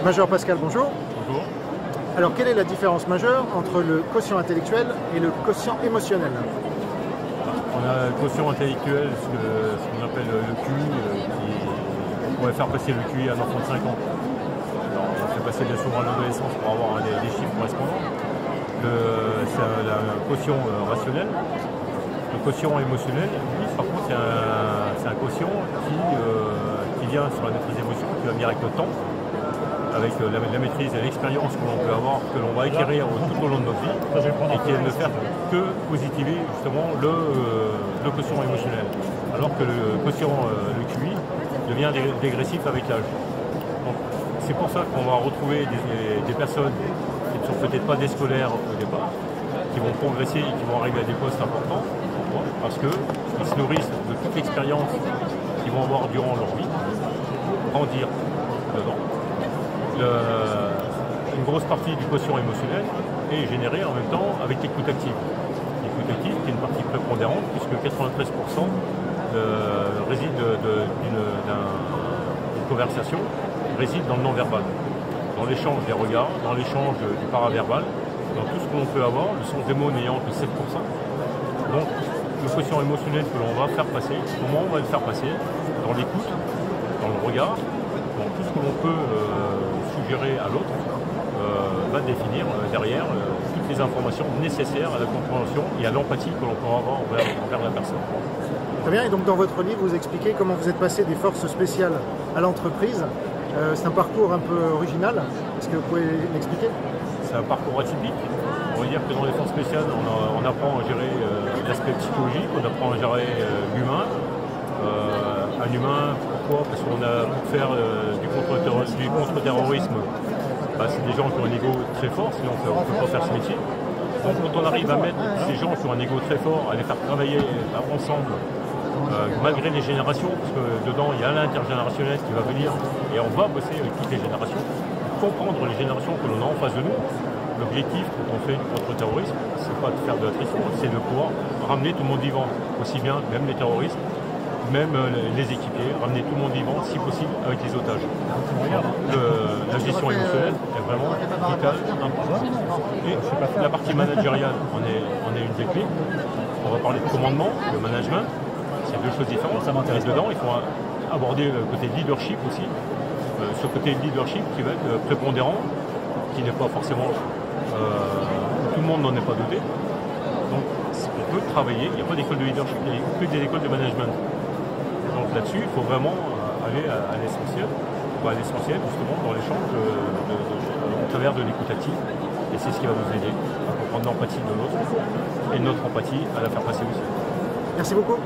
Major Pascal, bonjour. Bonjour. Alors, quelle est la différence majeure entre le quotient intellectuel et le quotient émotionnel? On a le quotient intellectuel, ce qu'on appelle le QI, qui pourrait faire passer le QI à un enfant de 5 ans. Alors, on fait passer bien souvent à l'adolescence pour avoir des chiffres correspondants. C'est un quotient rationnel. Le quotient émotionnel, lui, par contre, c'est un quotient qui vient sur la maîtrise émotion, qui va venir avec le temps, avec la maîtrise et l'expérience que l'on peut avoir, que l'on va acquérir tout au long de notre vie, et qui ne faire que positiver justement le quotient émotionnel. Alors que le quotient, le QI, devient dégressif avec l'âge. C'est pour ça qu'on va retrouver des personnes qui ne sont peut-être pas des scolaires au départ, qui vont progresser et qui vont arriver à des postes importants. Pourquoi? Parce qu'ils se nourrissent de toute l'expérience qu'ils vont avoir durant leur vie, grandir dedans. Une grosse partie du quotient émotionnel est générée en même temps avec l'écoute active. L'écoute active qui est une partie prépondérante puisque 93% réside d'une conversation réside dans le non-verbal, dans l'échange des regards, dans l'échange du paraverbal, dans tout ce que l'on peut avoir, le sens des mots n'ayant que 7%. Donc le quotient émotionnel que l'on va faire passer, comment on va le faire passer? Dans l'écoute, dans le regard, dans tout ce que l'on peut suggérer à l'autre, va définir derrière toutes les informations nécessaires à la compréhension et à l'empathie que l'on peut avoir envers la personne. Très bien, et donc dans votre livre, vous expliquez comment vous êtes passé des forces spéciales à l'entreprise. C'est un parcours un peu original. Est-ce que vous pouvez l'expliquer? C'est un parcours atypique. On va dire que dans les forces spéciales, on apprend à gérer l'aspect psychologique, on apprend à gérer l'humain. Un humain, pourquoi? Parce qu'on a pour faire du contre-terrorisme, c'est des gens qui ont un ego très fort, sinon on ne peut pas faire ce métier. Donc quand on arrive à mettre ces gens qui ont un ego très fort, à les faire travailler ensemble, malgré les générations, parce que dedans il y a l'intergénérationnel qui va venir et on va bosser avec toutes les générations, comprendre les générations que l'on a en face de nous. L'objectif quand on fait du contre-terrorisme, c'est pas de faire de l'attrition, c'est de pouvoir ramener tout le monde vivant, aussi bien même les terroristes, même les équipiers, ramener tout le monde vivant si possible avec les otages. La gestion émotionnelle est vraiment vitale, importante. Et la partie managériale en est une des clés. On va parler de commandement, de management, c'est deux choses différentes. Ça m'intéresse dedans, il faut aborder le côté leadership aussi. Ce côté leadership qui va être prépondérant, qui n'est pas forcément... tout le monde n'en est pas doté. Donc on peut travailler, il n'y a pas d'école de leadership, il n'y a que des écoles de management. Donc là-dessus, il faut vraiment aller à l'essentiel, justement dans l'échange au travers de l'écoute active. Et c'est ce qui va vous aider à comprendre l'empathie de l'autre et notre empathie à la faire passer aussi. Merci beaucoup.